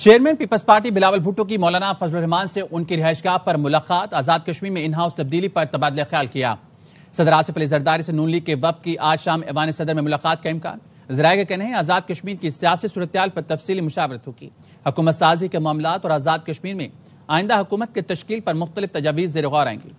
Chairman Peoples Party Bilawal Bhutto کی مولانا فضل الرحمان سے ان کی رہائش گاہ پر ملاقات، آزاد کشمیر میں ان ہاؤس تبدیلی پر تبادلہ خیال کیا۔ صدر آصف علی زرداری سے نون لیگ کے وفد کی آج شام ایوان صدر میں ملاقات کا امکان۔ ذرائع کا کہنا ہے آزاد کشمیر کی سیاسی صورتحال پر تفصیلی مشاورت ہوگی۔ حکومت سازی کے معاملات اور آزاد کشمیر میں آئندہ حکومت کی تشکیل پر مختلف تجاویز زیر غور آئیں گی۔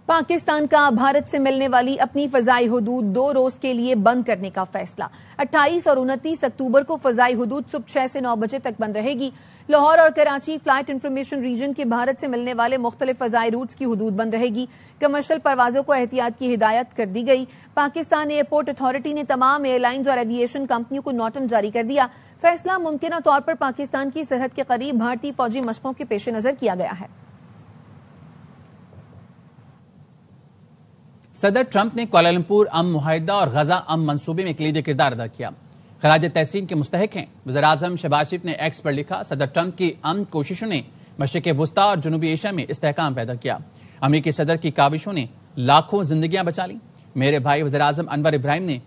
پاکستان کا بھارت سے ملنے والی اپنی فضائی حدود 2 روز کے لیے بند کرنے کا فیصلہ۔ 28 اور 29 اکتوبر کو فضائی حدود صبح 6 سے 9 بجے تک بند رہے گی۔ لاہور اور کراچی فلائٹ انفارمیشن ریجن کے بھارت سے ملنے والے مختلف فضائی روٹس کی حدود بند رہے گی۔ کمرشل پروازوں کو احتیاط کی ہدایت کر دی گئی۔ پاکستان ایئرپورٹ اتھارٹی نے تمام ایئر لائنز اور ایویشن کمپنیوں کو نوٹم جاری کر دیا۔ فیصلہ ممکنہ طور پر پاکستان کی سرحد کے قریب بھارتی فوجی مشقوں کے پیش نظر کیا گیا ہے۔ صدر ٹرمپ نے کوالالمپور امن معاہدہ اور غزہ امن منصوبے میں کلیدی کردار ادا کیا، خراج تحسین کے مستحق ہیں۔ وزیراعظم شہباز شریف نے ایکس پر لکھا، صدر ٹرمپ کی امن کوششوں نے مشرق وسطیٰ اور جنوبی ایشیا میں استحکام پیدا کیا۔ امریکی صدر کی کاوشوں نے لاکھوں زندگیاں بچا لیں۔ میرے بھائی وزیراعظم انور ابراہیم نے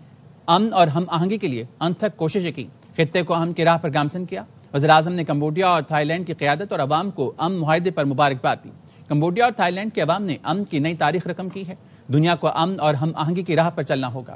امن اور ہم آہنگی کے لیے انتھک کوششیں کی، خطے کو امن کی راہ پر گامزن کیا۔ وزیراعظم نے کمبوڈیا اور تھائی لینڈ کی قیادت اور عوام کو امن معاہدے پر مبارکباد دی۔ کمبوڈیا اور تھائی لینڈ کے عوام نے امن کی نئی تاریخ رقم کی ہے۔ دنیا کو امن اور ہم آہنگی کی راہ پر چلنا ہوگا۔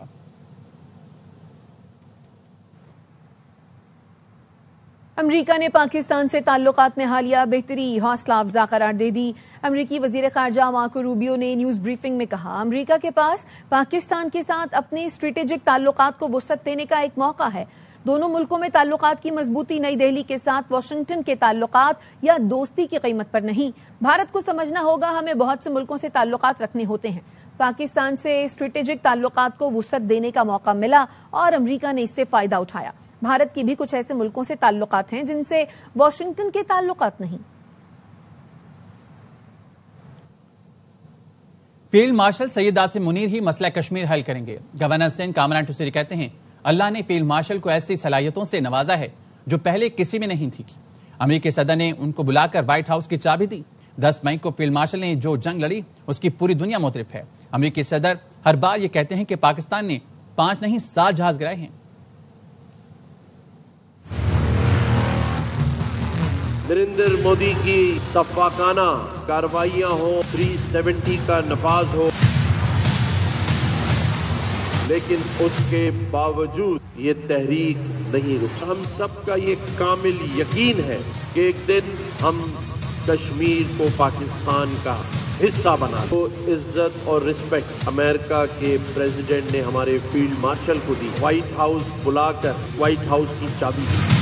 امریکہ نے پاکستان سے تعلقات میں حالیہ بہتری حوصلہ افزا قرار دے دی۔ امریکی وزیر خارجہ مارکو روبیو نے نیوز بریفنگ میں کہا، امریکہ کے پاس پاکستان کے ساتھ اپنے اسٹریٹجک تعلقات کو وسعت دینے کا ایک موقع ہے۔ دونوں ملکوں میں تعلقات کی مضبوطی نئی دہلی کے ساتھ واشنگٹن کے تعلقات یا دوستی کی قیمت پر نہیں۔ بھارت کو سمجھنا ہوگا ہمیں بہت سے ملکوں سے تعلقات رکھنے ہوتے ہیں۔ پاکستان سے اسٹریٹجک تعلقات کو وسعت دینے کا موقع ملا اور امریکہ نے اس سے فائدہ اٹھایا۔ بھارت کی بھی کچھ ایسے ملکوں سے تعلقات ہیں جن سے واشنگٹن کے تعلقات نہیں۔ فیلڈ مارشل سید عاصم منیر ہی مسئلہ کشمیر حل کریں گے۔ گورنر سندھ کامران ٹوسری کہتے ہیں اللہ نے فیلڈ مارشل کو ایسی صلاحیتوں سے نوازا ہے جو پہلے کسی میں نہیں تھی۔ امریکی صدر نے ان کو بلا کر وائٹ ہاؤس کی چابی دی۔ 10 مئی کو فیلڈ مارشل نے جو جنگ لڑی اس کی پوری دنیا معترف ہے۔ امریکی صدر ہر بار یہ کہتے ہیں کہ پاکستان نے 5 نہیں 7 جہاز گرائے ہیں۔ نریندر مودی کی شفاقانہ کارروائیاں ہوں، 370 کا نفاذ ہو، لیکن اس کے باوجود یہ تحریک نہیں رکی۔ ہم سب کا یہ کامل یقین ہے کہ ایک دن ہم کشمیر کو پاکستان کا حصہ بنا تو عزت اور رسپیکٹ امریکہ کے پریزیڈنٹ نے ہمارے فیلڈ مارشل کو دی، وائٹ ہاؤس بلا کر وائٹ ہاؤس کی چابی دی۔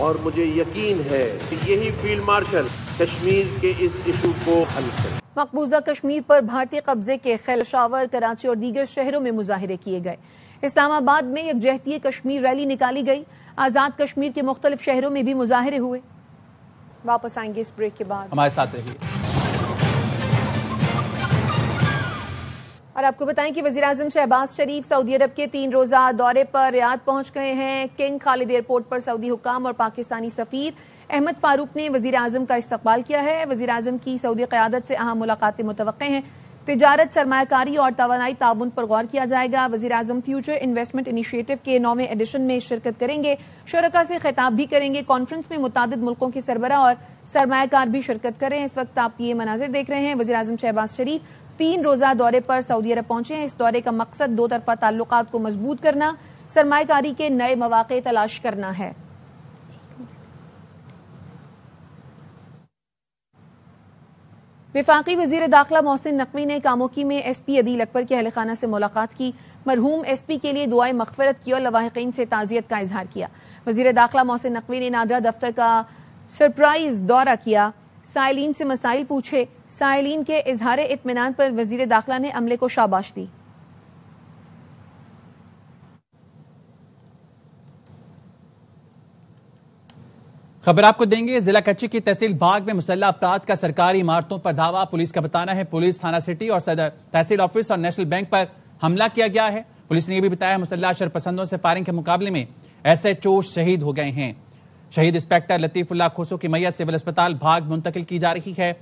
اور مجھے یقین ہے کہ یہی فیلڈ مارشل کشمیر کے اس ایشو کو حل کرے۔ مقبوضہ کشمیر پر بھارتی قبضے کے خیال پشاور، کراچی اور دیگر شہروں میں مظاہرے کیے گئے۔ اسلام آباد میں یکجہتی کشمیر ریلی نکالی گئی۔ آزاد کشمیر کے مختلف شہروں میں بھی مظاہرے ہوئے۔ واپس آئیں گے اس بریک کے بعد، ہمارے ساتھ رہیے۔ اور آپ کو بتائیں کہ وزیراعظم شہباز شریف سعودی عرب کے 3 روزہ دورے پر ریاض پہنچ گئے ہیں۔ کنگ خالد ایئرپورٹ پر سعودی حکام اور پاکستانی سفیر احمد فاروق نے وزیراعظم کا استقبال کیا ہے۔ وزیراعظم کی سعودی قیادت سے اہم ملاقاتیں متوقع ہیں۔ تجارت، سرمایہ کاری اور توانائی تعاون پر غور کیا جائے گا۔ وزیراعظم فیوچر انویسٹمنٹ انیشیٹو کے 9ویں ایڈیشن میں شرکت کریں گے۔ شرکاء سے خطاب بھی کریں گے۔ کانفرنس میں متعدد ملکوں کے سربراہ اور سرمایہ کار بھی شرکت کریں۔ اس وقت آپ یہ مناظر دیکھ رہے ہیں۔ وزیراعظم شہباز شریف 3 روزہ دورے پر سعودی عرب پہنچے ہیں۔ اس دورے کا مقصد 2 طرفہ تعلقات کو مضبوط کرنا، سرمایہ کاری کے نئے مواقع تلاش کرنا ہے۔ وفاقی وزیر داخلہ محسن نقوی نے کاموکی میں ایس پی عدیل اکبر کے اہل خانہ سے ملاقات کی۔ مرحوم ایس پی کے لیے دعائیں مغفرت کی اور لواحقین سے تعزیت کا اظہار کیا۔ وزیر داخلہ محسن نقوی نے نادرا دفتر کا سرپرائز دورہ کیا، سائلین سے مسائل پوچھے۔ سائلین کے اظہار اطمینان پر وزیر داخلہ نے عملے کو شاباش دی۔ خبر آپ کو دیں گے، ضلع کچی کی تحصیل باغ میں مسلح افراد کا سرکاری عمارتوں پر دھاوا۔ پولیس کا بتانا ہے پولیس تھانہ سٹی اور صدر تحصیل آفس اور نیشنل بینک پر حملہ کیا گیا ہے۔ پولیس نے یہ بھی بتایا مسلح شرپسندوں سے فائرنگ کے مقابلے میں ایس ایچ او شہید ہو گئے ہیں۔ شہید انسپیکٹر لطیف اللہ کھوسو کی میت سول اسپتال بھاگ منتقل کی جا رہی ہے۔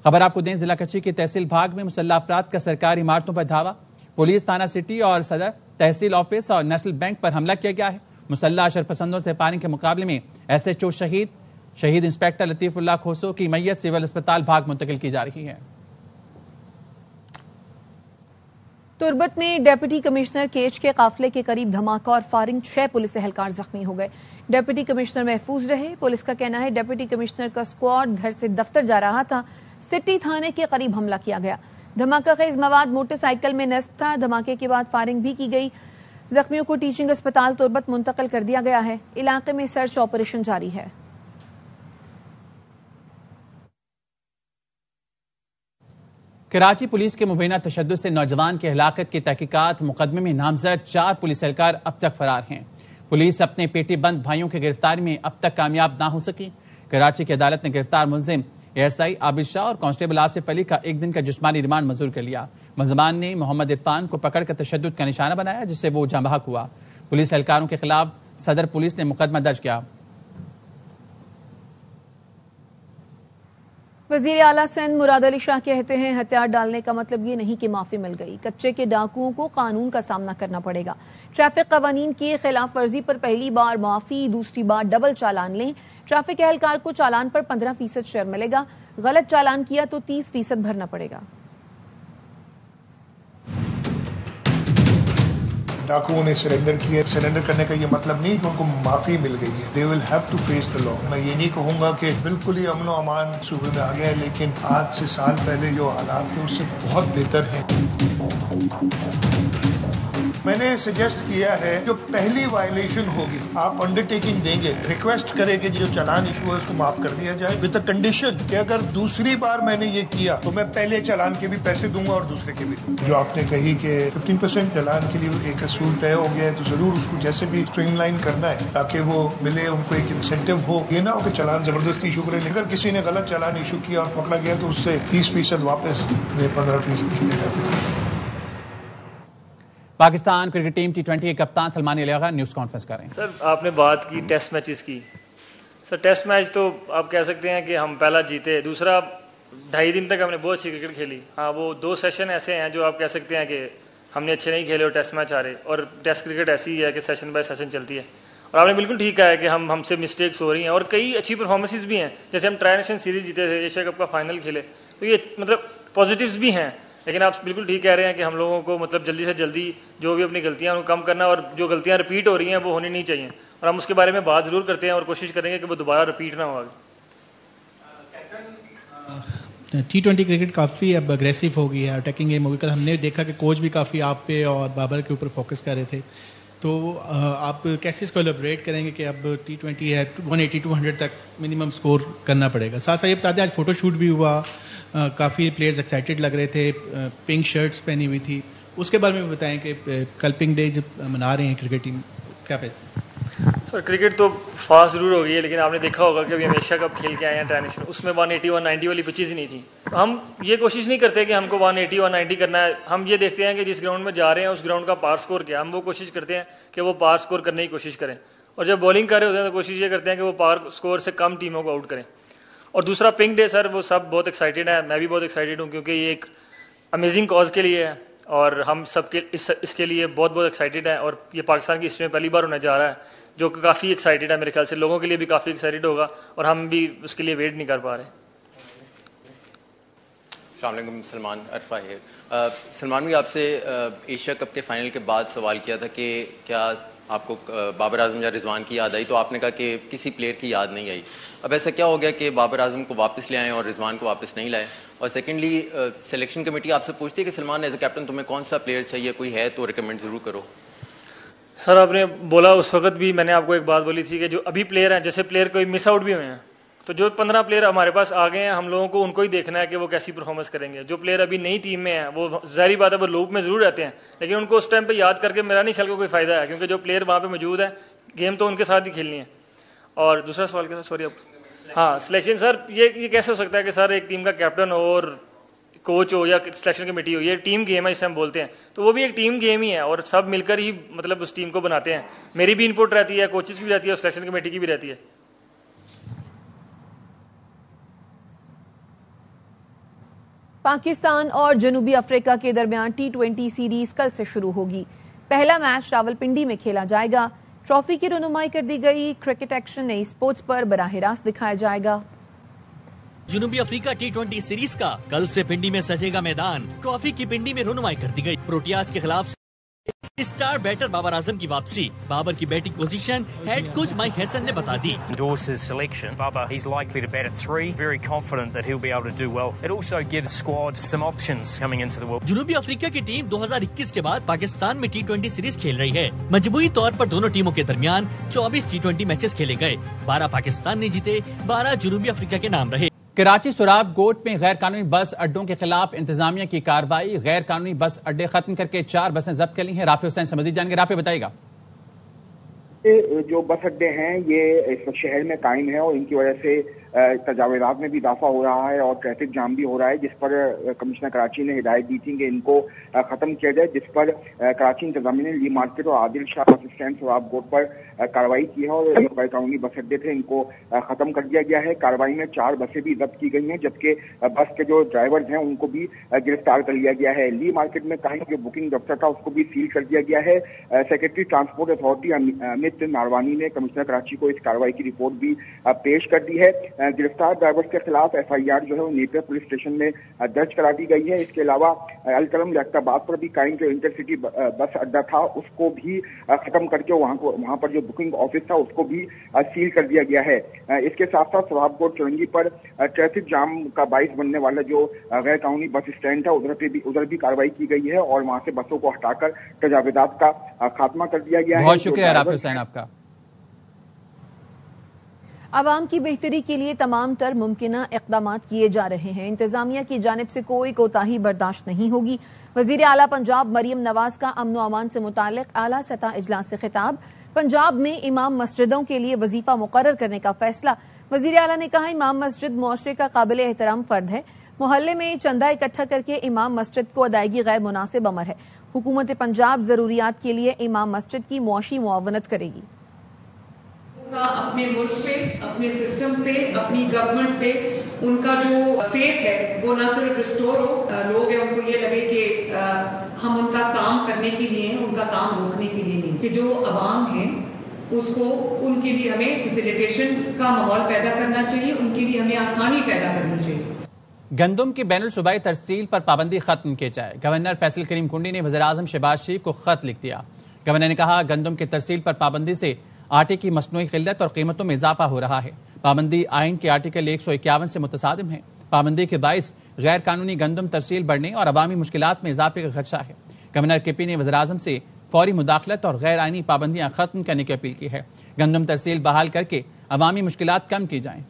خبر آپ کو دیں، ضلع کچی کی تحصیل بھاگ میں مسلح افراد کا سرکاری عمارتوں پر دھاوا، پولیس تھانہ سٹی اور صدر تحصیل آفس اور نیشنل بینک پر حملہ کیا گیا ہے۔ مسلح شرپسندوں سے فائرنگ کے مقابلے میں SHO شہید انسپیکٹر لطیف اللہ کھوسو کی میت سول اسپتال بھاگ منتقل کی جا رہی ہے۔ تربت میں ڈپٹی کمشنر کیچ کے قافلے کے قریب دھماکہ اور فائرنگ، 6 پولیس اہلکار زخمی ہو گئے۔ ڈپٹی کمشنر محفوظ رہے۔ پولیس کا کہنا ہے ڈپٹی کمشنر کا اسکواڈ گھر سے دفتر جا رہا تھا، سٹی تھانے کے قریب حملہ کیا گیا۔ دھماکہ خیز مواد موٹر سائیکل میں نصب تھا۔ دھماکے کے بعد فائرنگ بھی کی گئی۔ زخمیوں کو ٹیچنگ اسپتال تربت منتقل کر دیا گیا ہے۔ علاقے میں سرچ آپریشن جاری ہے۔ کراچی پولیس کے مبینہ تشدد سے نوجوان کی ہلاکت کی تحقیقات مقدمے میں نامزد 4 پولیس اہلکار اب تک فرار ہیں۔ پولیس اپنے پیٹی بند بھائیوں کی گرفتاری میں اب تک کامیاب نہ ہو سکی۔ کراچی کی عدالت نے گرفتار ملزم ASI عابد شاہ اور کانسٹیبل آصف علی کا 1 دن کا جسمانی ریمانڈ منظور کر لیا۔ ملزمان نے محمد عرفان کو پکڑ کر تشدد کا نشانہ بنایا، جس سے وہ جاں بحق ہوا۔ پولیس اہلکاروں کے خلاف صدر پولیس نے مقدمہ درج کیا۔ وزیر اعلیٰ سندھ مراد علی شاہ کہتے ہیں ہتھیار ڈالنے کا مطلب یہ نہیں کہ معافی مل گئی، کچے کے ڈاکوؤں کو قانون کا سامنا کرنا پڑے گا۔ ٹریفک قوانین کی خلاف ورزی پر پہلی بار معافی، دوسری بار ڈبل چالان لیں۔ ٹریفک اہلکار کو چالان پر 15% شیئر ملے گا، غلط چالان کیا تو 30% بھرنا پڑے گا۔ ڈاکوؤں نے سرنڈر کیا، سرنڈر کرنے کا یہ مطلب نہیں کہ ان کو معافی مل گئی ہے۔ They will have to face the law۔ میں یہ نہیں کہوں گا کہ بالکل ہی امن و امان صوبے میں آ گیا ہے، لیکن آج سے سال پہلے جو حالات تھے اس سے بہت بہتر ہیں۔ میں نے سجیسٹ کیا ہے جو پہلی وائلیشن ہوگی آپ انڈرٹیکنگ دیں گے، ریکویسٹ کرے کہ جو چالان ایشو ہے اس کو معاف کر دیا جائے ود اے کنڈیشن کہ اگر دوسری بار میں نے یہ کیا تو میں پہلے چالان کے بھی پیسے دوں گا اور دوسرے کے بھی دوں گا۔ جو آپ نے کہی کہ 15% چالان کے لیے ایک اصول طے ہو گیا ہے تو ضرور اس کو جیسے بھی اسٹریم لائن کرنا ہے تاکہ وہ ملے، ان کو ایک انسینٹیو ہو، یہ نہ ہو کہ چالان زبردستی ایشو کرے۔ اگر کسی نے غلط چالان ایشو کیا اور پکڑا گیا تو اس سے 30% واپس 15% کی جگہ۔ پاکستان کرکٹ ٹیم T20 کے کپتان سلمان علی آغا نیوز کانفرنس کر رہے ہیں۔ سر آپ نے بات کی ٹیسٹ میچز کی، سر ٹیسٹ میچ تو آپ کہہ سکتے ہیں کہ ہم پہلا جیتے، دوسرا 2.5 دن تک ہم نے بہت اچھی کرکٹ کھیلی۔ ہاں وہ 2 سیشن ایسے ہیں جو آپ کہہ سکتے ہیں کہ ہم نے اچھے نہیں کھیلے اور ٹیسٹ میچ ہارے، اور ٹیسٹ کرکٹ ایسی ہے کہ سیشن بائی سیشن چلتی ہے۔ اور آپ نے بالکل ٹھیک کہا ہے کہ ہم سے مسٹیکس ہو رہی ہیں اور کئی اچھی پرفارمنسز بھی ہیں، جیسے ہم ٹرائی نیشن سیریز جیتے تھے، ایشیا کپ کا فائنل کھیلے، تو یہ مطلب پازیٹیوز بھی ہیں۔ لیکن آپ بالکل ٹھیک کہہ رہے ہیں کہ ہم لوگوں کو مطلب جلدی سے جلدی جو بھی اپنی غلطیاں ان کو کم کرنا، اور جو غلطیاں رپیٹ ہو رہی ہیں وہ ہونی نہیں چاہیے، اور ہم اس کے بارے میں بات ضرور کرتے ہیں اور کوشش کریں گے کہ وہ دوبارہ رپیٹ نہ ہو۔ T20 کرکٹ کافی اب اگریسو ہو گئی ہے، اٹیکنگ گیم ہو گئی۔ کل ہم نے دیکھا کہ کوچ بھی کافی آپ پہ اور بابر کے اوپر فوکس کر رہے تھے، تو آپ کیسے اس کو ایلیبریٹ کریں گے کہ اب T20 ہے 180-200 تک منیمم سکور کرنا پڑے گا؟ ساتھ ساتھ یہ بتا دیں آج فوٹو شوٹ بھی ہوا، کافی پلیئرز ایکسائٹیڈ لگ رہے تھے، پنک شرٹس پہنی ہوئی تھی، اس کے بارے میں بتائیں کہ کل پنک ڈے جب منا رہے ہیں کرکٹ ٹیم، کیا پیسے؟ سر کرکٹ تو فاسٹ ضرور ہو گئی ہے، لیکن آپ نے دیکھا ہوگا کہ ابھی ہم ایشیا کپ کھیل کے آئے ہیں ٹرانزیشن، اس میں 180-190 والی پچیز ہی نہیں تھی۔ ہم یہ کوشش نہیں کرتے کہ ہم کو 180-190 کرنا ہے، ہم یہ دیکھتے ہیں کہ جس گراؤنڈ میں جا رہے ہیں اس گراؤنڈ کا پار سکور کیا، ہم وہ کوشش کرتے ہیں کہ وہ پار سکور کرنے کی کوشش کریں، اور جب بولنگ کر رہے ہوتے ہیں تو کوشش یہ کرتے ہیں کہ وہ پار سکور سے کم ٹیموں کو آؤٹ کریں۔ اور دوسرا پنک ڈے سر، وہ سب بہت ایکسائٹیڈ ہیں، میں بھی بہت ایکسائٹیڈ ہوں، کیونکہ یہ ایک امیزنگ کاز کے لیے ہے اور ہم سب کے اس کے لیے بہت بہت ایکسائٹیڈ ہیں، اور یہ پاکستان کی ہسٹری میں پہلی بار ہونے جا رہا ہے، جو کہ کافی ایکسائٹیڈ ہے، میرے خیال سے لوگوں کے لیے بھی کافی ایکسائٹیڈ ہوگا، اور ہم بھی اس کے لیے ویٹ نہیں کر پا رہے۔ السلام علیکم، سلمان عرفہ ہے۔ سلمان بھی آپ سے ایشیا کپ کے فائنل کے بعد سوال کیا تھا کہ کیا آپ کو بابر اعظم یا رضوان کی یاد آئی، تو آپ نے کہا کہ کسی پلیئر کی یاد نہیں آئی۔ اب ایسا کیا ہو گیا کہ بابر اعظم کو واپس لے آئیں اور رضوان کو واپس نہیں لائے؟ اور سیکنڈلی سلیکشن کمیٹی آپ سے پوچھتی ہے کہ سلمان ایز اے کیپٹن تمہیں کون سا پلیئر چاہیے، کوئی ہے تو ریکمینڈ ضرور کرو۔ سر آپ نے بولا اس وقت بھی، میں نے آپ کو ایک بات بولی تھی کہ جو ابھی پلیئر ہیں، جیسے پلیئر کوئی مس آؤٹ بھی ہوئے ہیں، تو جو 15 پلیئر ہمارے پاس آ گئے ہیں، ہم لوگوں کو ان کو ہی دیکھنا ہے کہ وہ کیسی پرفارمنس کریں گے۔ جو پلیئر ابھی نئی ٹیم میں ہیں وہ ظاہری بات ہے وہ لوپ میں ضرور رہتے ہیں، لیکن ان کو اس ٹائم پہ یاد کر کے میرا نہیں خیال کوئی فائدہ ہے، کیونکہ جو پلیئر وہاں پہ موجود ہے گیم تو ان کے ساتھ ہی کھیلنی ہے۔ اور دوسرا سوال کیا تھا؟ سوری آپ، ہاں سلیکشن سر، یہ کیسے ہو سکتا ہے کہ سر ایک ٹیم کا کیپٹن ہو اور کوچ ہو یا سلیکشن کمیٹی ہو، یہ ٹیم گیم ہے جسے ہم بولتے ہیں، تو وہ بھی ایک ٹیم گیم ہی ہے اور سب مل کر ہی مطلب اس ٹیم کو بناتے ہیں۔ میری بھی انپٹ رہتی ہے، کوچز کی بھی رہتی ہے اور سلیکشن کمیٹی کی بھی رہتی ہے۔ پاکستان اور جنوبی افریقہ کے درمیان T20 سیریز کل سے شروع ہوگی. پہلا میچ راولپنڈی میں کھیلا جائے گا. ٹرافی کی رونمائی کر دی گئی. کرکٹ ایکشن نئی اسپورٹس پر براہ راست دکھایا جائے گا. جنوبی افریقہ T20 سیریز کا کل سے پنڈی میں سجے گا میدان. ٹرافی کی پنڈی میں رونمائی کر دی گئی. پروٹیاز کے خلاف اسٹار بیٹر بابر اعظم کی واپسی. بابر کی batting position head coach Mike Hesson نے بتا دی. Endorses selection. Baba, he's likely to bat at 3. Very confident that he'll be able to do well. It also gives squad some options coming into the world. جنوبی افریقہ کی team 2021 کے بعد پاکستان میں T20 series کھیل رہی ہے. مجموعی طور پر دونوں ٹیموں کے درمیان 24 T20 میچز کھیلے گئے. 12 پاکستان نے جیتے, 12 جنوبی افریقہ کے نام رہے. کراچی سوراب گوٹ میں غیر قانونی بس اڈوں کے خلاف انتظامیہ کی کارروائی. غیر قانونی بس اڈے ختم کر کے 4 بسیں ضبط کر لی ہیں. رافع حسین سے مزید جانیں گے. رافع بتائیے گا. جو بس اڈے ہیں یہ اس شہر میں قائم ہیں اور ان کی وجہ سے تجاوزات میں بھی اضافہ ہو رہا ہے اور ٹریفک جام بھی ہو رہا ہے, جس پر کمشنر کراچی نے ہدایت دی تھی کہ ان کو ختم کیا جائے, جس پر کراچی انتظامیہ نے لی مارکیٹ اور عادل شاہ بس اسٹینڈ سوراب گوٹ پر کارروائی کی ہے اور جو غیر قانونی بس اڈے تھے ان کو ختم کر دیا گیا ہے. کارروائی میں 4 بسیں بھی ضبط کی گئی ہیں, جبکہ بس کے جو ڈرائیورز ہیں ان کو بھی گرفتار کر لیا گیا ہے. لی مارکیٹ میں قائم جو بکنگ دفتر تھا اس کو بھی سیل کر دیا گیا ہے. سیکرٹری ٹرانسپورٹ اتھارٹی امت ناروانی نے کمشنر کراچی کو اس کارروائی کی رپورٹ بھی پیش کر دی ہے. گرفتار ڈرائیور کے خلاف FIR جو ہے وہ نیپر پولیس اسٹیشن میں درج کرا دی گئی ہے. اس کے علاوہ الکرم لیاقت آباد پر بھی قائم جو انٹرسٹی بس اڈا تھا اس کو بھی ختم کر کے وہاں پر جو بکنگ آفس تھا اس کو بھی سیل کر دیا گیا ہے. اس کے ساتھ ساتھ سوراب گوٹ چورنگی پر ٹریفک جام کا باعث بننے والا جو غیر قانونی بس اسٹینڈ تھا ادھر بھی کارروائی کی گئی ہے اور وہاں سے بسوں کو ہٹا کر تجاوزات کا خاتمہ کر دیا گیا ہے. بہت شکریہ رافع حسین آپ کا. عوام کی بہتری کے لیے تمام تر ممکنہ اقدامات کیے جا رہے ہیں. انتظامیہ کی جانب سے کوئی کوتاہی برداشت نہیں ہوگی. وزیر اعلیٰ پنجاب مریم نواز کا امن و امان سے متعلق اعلیٰ سطح اجلاس سے خطاب. پنجاب میں امام مسجدوں کے لیے وظیفہ مقرر کرنے کا فیصلہ. وزیر اعلیٰ نے کہا امام مسجد معاشرے کا قابل احترام فرد ہے. محلے میں چندہ اکٹھا کر کے امام مسجد کو ادائیگی غیر مناسب امر ہے. حکومت پنجاب ضروریات کے لیے امام مسجد کی معاشی معاونت کرے گی. اپنے ملک پہ, اپنے سسٹم پہ, اپنی گورنمنٹ پہ ان کا جو فیتھ ہے وہ نہ صرف ریسٹور ہو, لوگ ہیں ان کو یہ لگے کہ ہم ان کا کام کرنے کے لیے ہیں, ان کا کام روکنے کے لیے نہیں, کہ جو عوام ہیں اس کو ان کے لیے ہمیں فیسیلیٹیشن کا ماحول پیدا کرنا چاہیے, ان کے لیے ہمیں آسانی پیدا کرنی چاہیے. گندم کی بین الصوبائی ترسیل پر پابندی ختم کی جائے. گورنر فیصل کریم کنڈی نے وزیراعظم شہباز شریف کو خط لکھ دیا. گورنر نے کہا گندم کی ترسیل پر پابندی سے آٹے کی مصنوعی قلت اور قیمتوں میں اضافہ ہو رہا ہے. پابندی آئین کے آرٹیکل 151 سے متصادم ہے. پابندی کے باعث غیر قانونی گندم ترسیل بڑھنے اور عوامی مشکلات میں اضافے کا خدشہ ہے. گورنر کے پی نے وزیراعظم سے فوری مداخلت اور غیر آئینی پابندیاں ختم کرنے کی اپیل کی ہے. گندم ترسیل بحال کر کے عوامی مشکلات کم کی جائیں.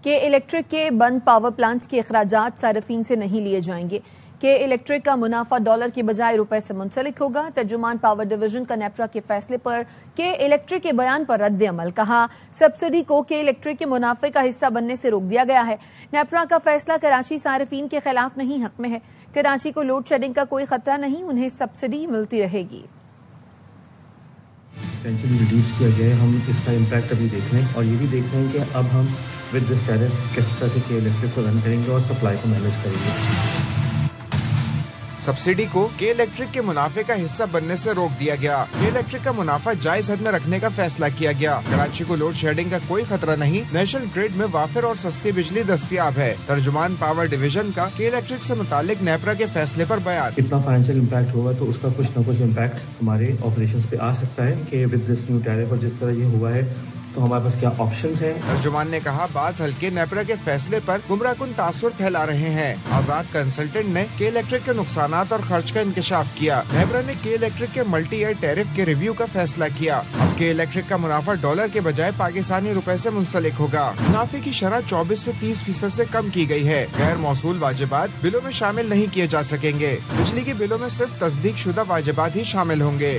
کہ الیکٹرک کے بند پاور پلانٹس کے اخراجات صارفین سے نہیں لیے جائیں گے. کہ الیکٹرک کا منافع ڈالر کے بجائے روپے سے منسلک ہوگا. ترجمان پاور ڈویژن کا نیپرا کے فیصلے پر کہ الیکٹرک کے بیان پر رد عمل. کہا سبسڈی کو کہ الیکٹرک کے منافع کا حصہ بننے سے روک دیا گیا ہے. نیپرا کا فیصلہ کراچی صارفین کے خلاف نہیں, حق میں ہے. کراچی کو لوڈ شیڈنگ کا کوئی خطرہ نہیں, انہیں سبسڈی ملتی رہے گی. ریڈیوس کیا جائے, ہم اس کا امپیکٹ ابھی دیکھ رہے ہیں اور یہ بھی دیکھ رہے ہیں کہ اب ہم ود دس ٹیرف کس طرح سے الیکٹرک کو رن کریں گے اور سپلائی کو مینیج کریں گے. سبسڈی کو کے الیکٹرک کے منافع کا حصہ بننے سے روک دیا گیا. کے الیکٹرک کا منافع جائز حد میں رکھنے کا فیصلہ کیا گیا. کراچی کو لوڈ شیڈنگ کا کوئی خطرہ نہیں, نیشنل گریڈ میں وافر اور سستی بجلی دستیاب ہے. ترجمان پاور ڈویژن کا کے الیکٹرک سے متعلق نیپرا کے فیصلے پر بیان. اتنا فائنینشیل امپیکٹ ہوگا تو اس کا کچھ نہ کچھ امپیکٹ ہمارے آپریشنز پہ آ سکتا ہے کہ ود دس نیو ٹیرف اور جس طرح یہ ہوا ہے تو ہمارے پاس کیا آپشنز ہیں. ترجمان نے کہا بعض حلقے نیپرا کے فیصلے پر گمراہ کن تاثر پھیلا رہے ہیں. آزاد کنسلٹنٹ نے کے الیکٹرک کے نقصانات اور خرچ کا انکشاف کیا. نیپرا نے کے الیکٹرک کے ملٹی ایئر ٹیرف کے ریویو کا فیصلہ کیا. اب کے الیکٹرک کا منافع ڈالر کے بجائے پاکستانی روپے سے منسلک ہوگا. منافع کی شرح 24 سے 30% سے کم کی گئی ہے. غیر موصول واجبات بلوں میں شامل نہیں کیے جا سکیں گے. بجلی کے بلوں میں صرف تصدیق شدہ واجبات ہی شامل ہوں گے.